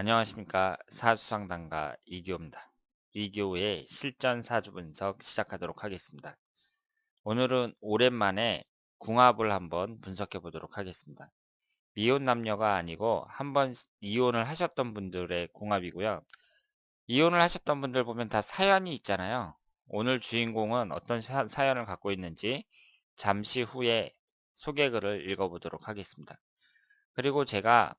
안녕하십니까. 사주상담가 이교입니다. 이교의 실전 사주 분석 시작하도록 하겠습니다. 오늘은 오랜만에 궁합을 한번 분석해 보도록 하겠습니다. 미혼 남녀가 아니고 한번 이혼을 하셨던 분들의 궁합이고요. 이혼을 하셨던 분들 보면 다 사연이 있잖아요. 오늘 주인공은 어떤 사연을 갖고 있는지 잠시 후에 소개글을 읽어보도록 하겠습니다. 그리고 제가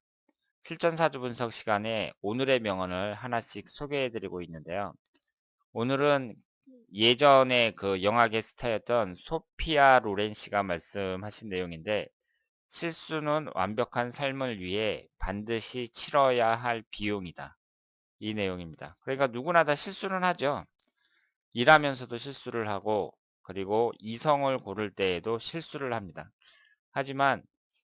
실전사주 분석 시간에 오늘의 명언을 하나씩 소개해 드리고 있는데요. 오늘은 예전에 그 영화계 스타였던 소피아 로렌 씨가 말씀하신 내용인데, 실수는 완벽한 삶을 위해 반드시 치러야 할 비용이다. 이 내용입니다. 그러니까 누구나 다 실수는 하죠. 일하면서도 실수를 하고, 그리고 이성을 고를 때에도 실수를 합니다. 하지만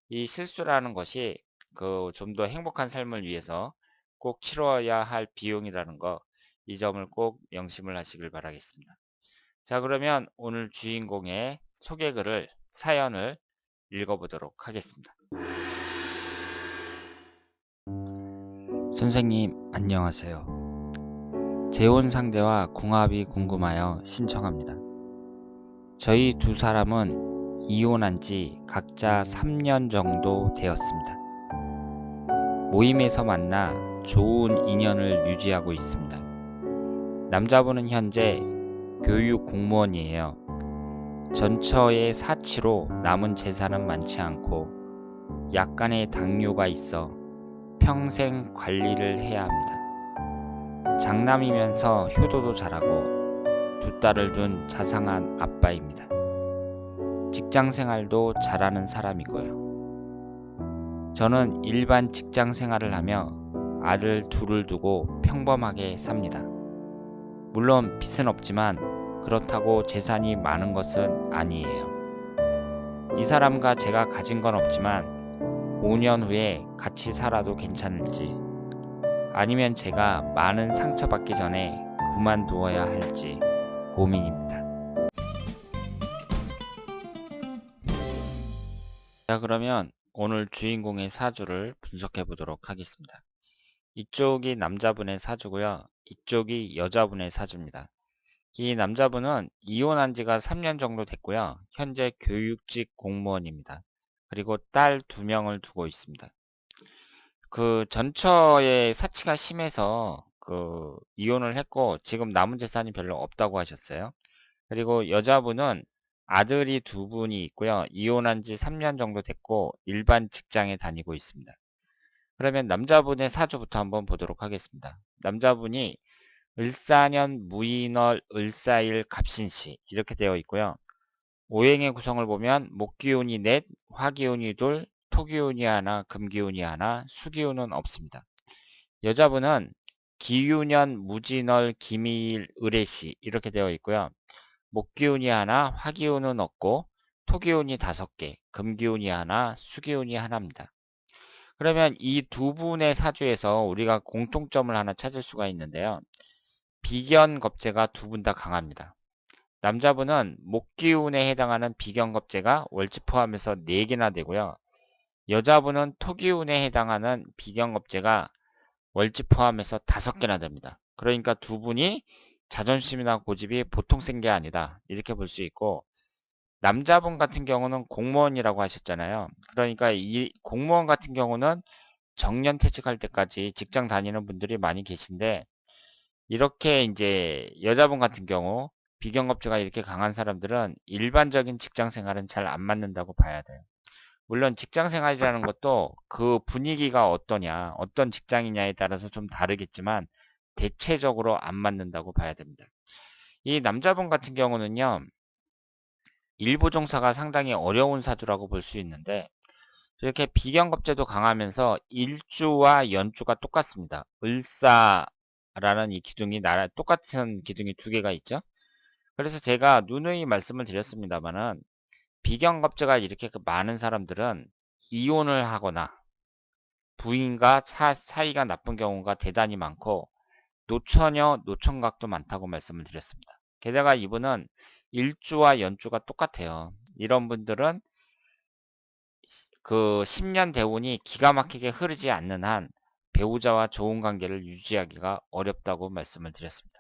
이 실수라는 것이 그 좀 더 행복한 삶을 위해서 꼭 치러야 할 비용이라는 거, 이 점을 꼭 명심을 하시길 바라겠습니다. 자, 그러면 오늘 주인공의 소개글을, 사연을 읽어보도록 하겠습니다. 선생님, 안녕하세요. 재혼 상대와 궁합이 궁금하여 신청합니다. 저희 두 사람은 이혼한 지 각자 3년 정도 되었습니다. 모임에서 만나 좋은 인연을 유지하고 있습니다. 남자분은 현재 교육 공무원이에요. 전처의 사치로 남은 재산은 많지 않고 약간의 당뇨가 있어 평생 관리를 해야 합니다. 장남이면서 효도도 잘하고 두 딸을 둔 자상한 아빠입니다. 직장 생활도 잘하는 사람이고요. 저는 일반 직장 생활을 하며 아들 둘을 두고 평범하게 삽니다. 물론 빚은 없지만 그렇다고 재산이 많은 것은 아니에요. 이 사람과 제가 가진 건 없지만 5년 후에 같이 살아도 괜찮을지, 아니면 제가 많은 상처받기 전에 그만두어야 할지 고민입니다. 자, 그러면 오늘 주인공의 사주를 분석해 보도록 하겠습니다. 이쪽이 남자분의 사주고요. 이쪽이 여자분의 사주입니다. 이 남자분은 이혼한 지가 3년 정도 됐고요. 현재 교육직 공무원입니다. 그리고 딸 2명을 두고 있습니다. 그 전처의 사치가 심해서 그 이혼을 했고 지금 남은 재산이 별로 없다고 하셨어요. 그리고 여자분은 아들이 2분이 있고요. 이혼한 지 3년 정도 됐고 일반 직장에 다니고 있습니다. 그러면 남자분의 사주부터 한번 보도록 하겠습니다. 남자분이 을사년 무인월 을사일 갑신시 이렇게 되어 있고요. 오행의 구성을 보면 목기운이 넷, 화기운이 둘, 토기운이 하나, 금기운이 하나, 수기운은 없습니다. 여자분은 기유년 무진월 기미일 을해시 이렇게 되어 있고요. 목기운이 하나, 화기운은 없고 토기운이 5개, 금기운이 하나, 수기운이 하나입니다. 그러면 이 두 분의 사주에서 우리가 공통점을 하나 찾을 수가 있는데요. 비견겁재가 두 분 다 강합니다. 남자분은 목기운에 해당하는 비견겁재가 월지 포함해서 4개나 되고요. 여자분은 토기운에 해당하는 비견겁재가 월지 포함해서 5개나 됩니다. 그러니까 두 분이 자존심이나 고집이 보통 센 게 아니다. 이렇게 볼 수 있고, 남자분 같은 경우는 공무원이라고 하셨잖아요. 그러니까 이 공무원 같은 경우는 정년 퇴직할 때까지 직장 다니는 분들이 많이 계신데, 이렇게 이제 여자분 같은 경우 비경겁제가 이렇게 강한 사람들은 일반적인 직장 생활은 잘 안 맞는다고 봐야 돼요. 물론 직장 생활이라는 것도 그 분위기가 어떠냐, 어떤 직장이냐에 따라서 좀 다르겠지만 대체적으로 안 맞는다고 봐야 됩니다. 이 남자분 같은 경우는요, 일부 종사가 상당히 어려운 사주라고 볼 수 있는데, 이렇게 비경겁제도 강하면서 일주와 연주가 똑같습니다. 을사라는 이 기둥이 똑같은 기둥이 2개가 있죠. 그래서 제가 누누이 말씀을 드렸습니다만은, 비경겁제가 이렇게 많은 사람들은 이혼을 하거나 부인과 사이가 나쁜 경우가 대단히 많고, 노처녀, 노총각도 많다고 말씀을 드렸습니다. 게다가 이분은 일주와 연주가 똑같아요. 이런 분들은 그 10년 대운이 기가 막히게 흐르지 않는 한 배우자와 좋은 관계를 유지하기가 어렵다고 말씀을 드렸습니다.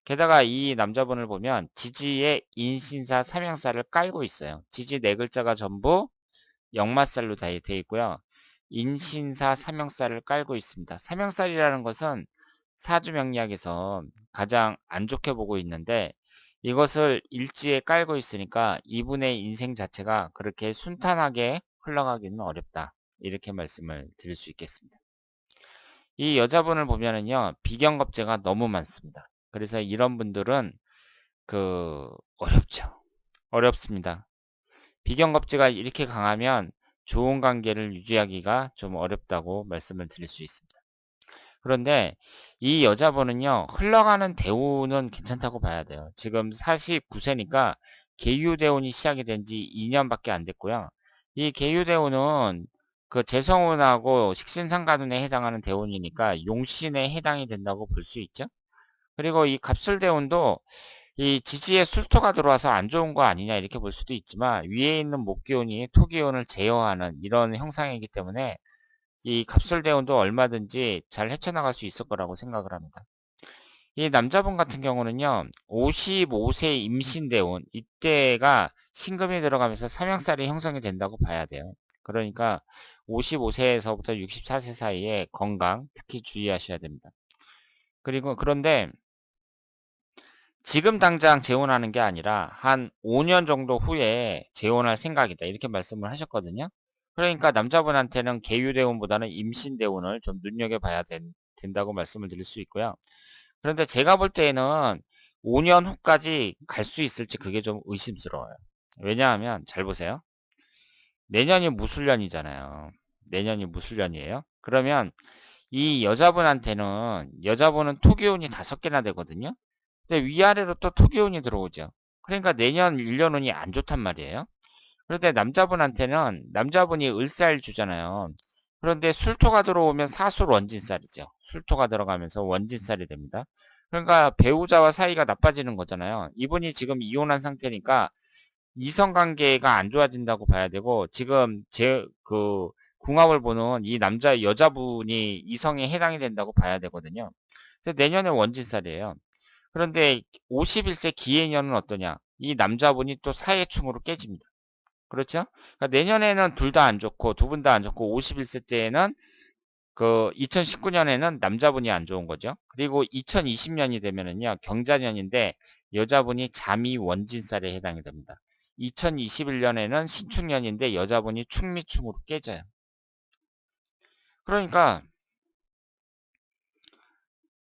게다가 이 남자분을 보면 지지에 인신사 삼형살을 깔고 있어요. 지지 네 글자가 전부 역마살로 돼 있고요. 인신사 삼형살을 깔고 있습니다. 삼형살이라는 것은 사주명리학에서 가장 안 좋게 보고 있는데, 이것을 일지에 깔고 있으니까 이분의 인생 자체가 그렇게 순탄하게 흘러가기는 어렵다, 이렇게 말씀을 드릴 수 있겠습니다. 이 여자분을 보면은요, 비경겁제가 너무 많습니다. 그래서 이런 분들은 어렵죠. 어렵습니다. 비경겁제가 이렇게 강하면 좋은 관계를 유지하기가 좀 어렵다고 말씀을 드릴 수 있습니다. 그런데 이 여자분은요, 흘러가는 대운은 괜찮다고 봐야 돼요. 지금 49세니까 계유대운이 시작이 된 지 2년밖에 안 됐고요. 이 계유대운은 그 재성운하고 식신상간운에 해당하는 대운이니까 용신에 해당이 된다고 볼 수 있죠. 그리고 이 갑술대운도 이 지지에 술토가 들어와서 안 좋은 거 아니냐, 이렇게 볼 수도 있지만 위에 있는 목기운이 토기운을 제어하는 이런 형상이기 때문에 이 갑술대운도 얼마든지 잘 헤쳐나갈 수 있을 거라고 생각을 합니다. 이 남자분 같은 경우는요, 55세 임신대운, 이때가 신금이 들어가면서 삼형살이 형성이 된다고 봐야 돼요. 그러니까 55세에서부터 64세 사이에 건강 특히 주의하셔야 됩니다. 그런데 지금 당장 재혼하는 게 아니라 한 5년 정도 후에 재혼할 생각이다, 이렇게 말씀을 하셨거든요. 그러니까 남자분한테는 계유대운보다는 임신대운을 좀 눈여겨봐야 된다고 말씀을 드릴 수 있고요. 그런데 제가 볼 때에는 5년 후까지 갈 수 있을지 그게 좀 의심스러워요. 왜냐하면 잘 보세요. 내년이 무술년이잖아요. 내년이 무술년이에요. 그러면 이 여자분은 토기운이 5개나 되거든요. 근데 위아래로 또 토기운이 들어오죠. 그러니까 내년 1년운이 안 좋단 말이에요. 그런데 남자분이 을살 주잖아요. 그런데 술토가 들어오면 사술 원진살이죠. 술토가 들어가면서 원진살이 됩니다. 그러니까 배우자와 사이가 나빠지는 거잖아요. 이분이 지금 이혼한 상태니까 이성관계가 안 좋아진다고 봐야 되고, 지금 궁합을 보는 이 여자분이 이성에 해당이 된다고 봐야 되거든요. 그래서 내년에 원진살이에요. 그런데 51세 기해년은 어떠냐? 이 남자분이 또 사회충으로 깨집니다. 그렇죠? 그러니까 내년에는 둘 다 안 좋고 두 분 다 안 좋고, 51세 때에는 2019년에는 남자분이 안 좋은 거죠. 그리고 2020년이 되면은요, 경자년인데 여자분이 잠이 원진살에 해당이 됩니다. 2021년에는 신축년인데 여자분이 충미충으로 깨져요. 그러니까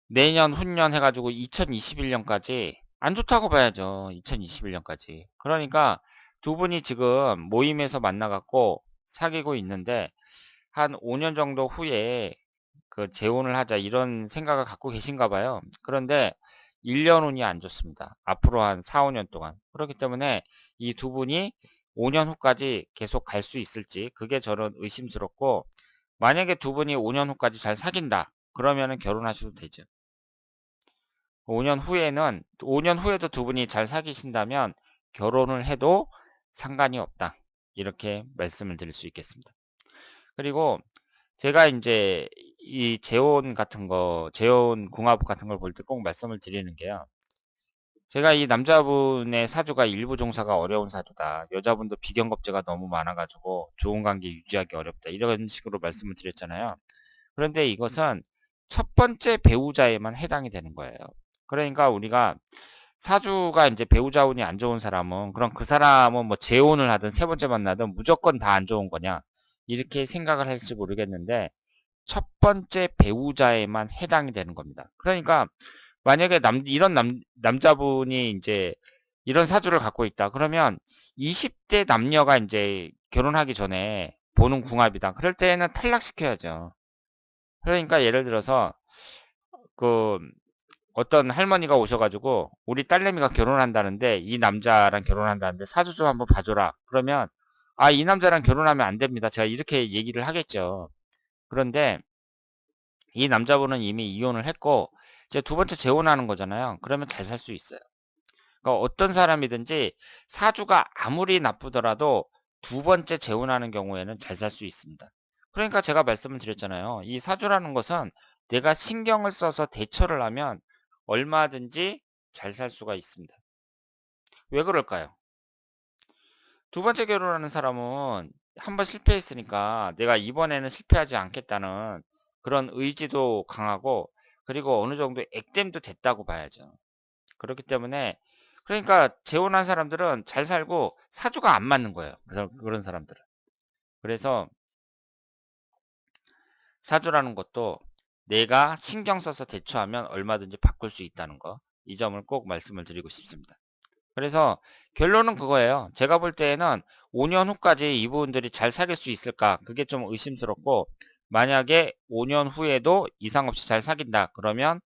내년 훈년 해가지고 2021년까지 안 좋다고 봐야죠. 2021년까지. 그러니까 두 분이 지금 모임에서 만나갖고 사귀고 있는데 한 5년 정도 후에 재혼을 하자, 이런 생각을 갖고 계신가 봐요. 그런데 1년 운이 안 좋습니다. 앞으로 한 4, 5년 동안. 그렇기 때문에 이 두 분이 5년 후까지 계속 갈 수 있을지, 그게 저는 의심스럽고, 만약에 두 분이 5년 후까지 잘 사귄다, 그러면은 결혼하셔도 되죠. 5년 후에도 두 분이 잘 사귀신다면 결혼을 해도 상관이 없다, 이렇게 말씀을 드릴 수 있겠습니다. 그리고 제가 이제 이 재혼 궁합 같은 걸 볼 때 꼭 말씀을 드리는 게요. 제가 이 남자분의 사주가 일부 종사가 어려운 사주다, 여자분도 비경겁제가 너무 많아가지고 좋은 관계 유지하기 어렵다, 이런 식으로 말씀을 드렸잖아요. 그런데 이것은 첫 번째 배우자에만 해당이 되는 거예요. 그러니까 우리가 사주가 이제 배우자 운이 안 좋은 사람은, 그럼 그 사람은 뭐 재혼을 하든 세 번째 만나든 무조건 다 안 좋은 거냐, 이렇게 생각을 할지 모르겠는데, 첫 번째 배우자에만 해당이 되는 겁니다. 그러니까 만약에 남자분이 이제 이런 사주를 갖고 있다, 그러면 20대 남녀가 이제 결혼하기 전에 보는 궁합이다, 그럴 때는 탈락시켜야죠. 그러니까 예를 들어서 그 어떤 할머니가 오셔가지고 우리 딸내미가 결혼한다는데, 이 남자랑 결혼한다는데 사주 좀 한번 봐줘라, 그러면 이 남자랑 결혼하면 안 됩니다, 제가 이렇게 얘기를 하겠죠. 그런데 이 남자분은 이미 이혼을 했고 이제 두 번째 재혼하는 거잖아요. 그러면 잘 살 수 있어요. 그러니까 어떤 사람이든지 사주가 아무리 나쁘더라도 두 번째 재혼하는 경우에는 잘 살 수 있습니다. 그러니까 제가 말씀을 드렸잖아요. 이 사주라는 것은 내가 신경을 써서 대처를 하면 얼마든지 잘 살 수가 있습니다. 왜 그럴까요? 두 번째 결혼하는 사람은 한 번 실패했으니까 내가 이번에는 실패하지 않겠다는 그런 의지도 강하고, 그리고 어느 정도 액땜도 됐다고 봐야죠. 그렇기 때문에, 그러니까 재혼한 사람들은 잘 살고 사주가 안 맞는 거예요. 그래서 그런 사람들은. 그래서 사주라는 것도 내가 신경 써서 대처하면 얼마든지 바꿀 수 있다는 거, 이 점을 꼭 말씀을 드리고 싶습니다. 그래서 결론은 그거예요. 제가 볼 때에는 5년 후까지 이분들이 잘 사귈 수 있을까? 그게 좀 의심스럽고, 만약에 5년 후에도 이상 없이 잘 사귄다, 그러면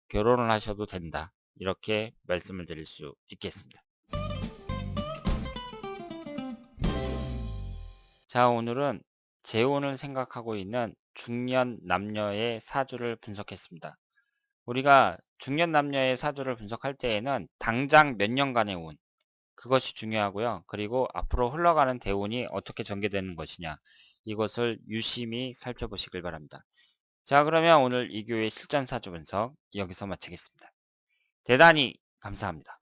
결혼을 하셔도 된다, 이렇게 말씀을 드릴 수 있겠습니다. 자, 오늘은 재혼을 생각하고 있는 중년 남녀의 사주를 분석했습니다. 우리가 중년 남녀의 사주를 분석할 때에는 당장 몇 년간의 운, 그것이 중요하고요. 그리고 앞으로 흘러가는 대운이 어떻게 전개되는 것이냐, 이것을 유심히 살펴보시길 바랍니다. 자, 그러면 오늘 이교의 실전 사주 분석 여기서 마치겠습니다. 대단히 감사합니다.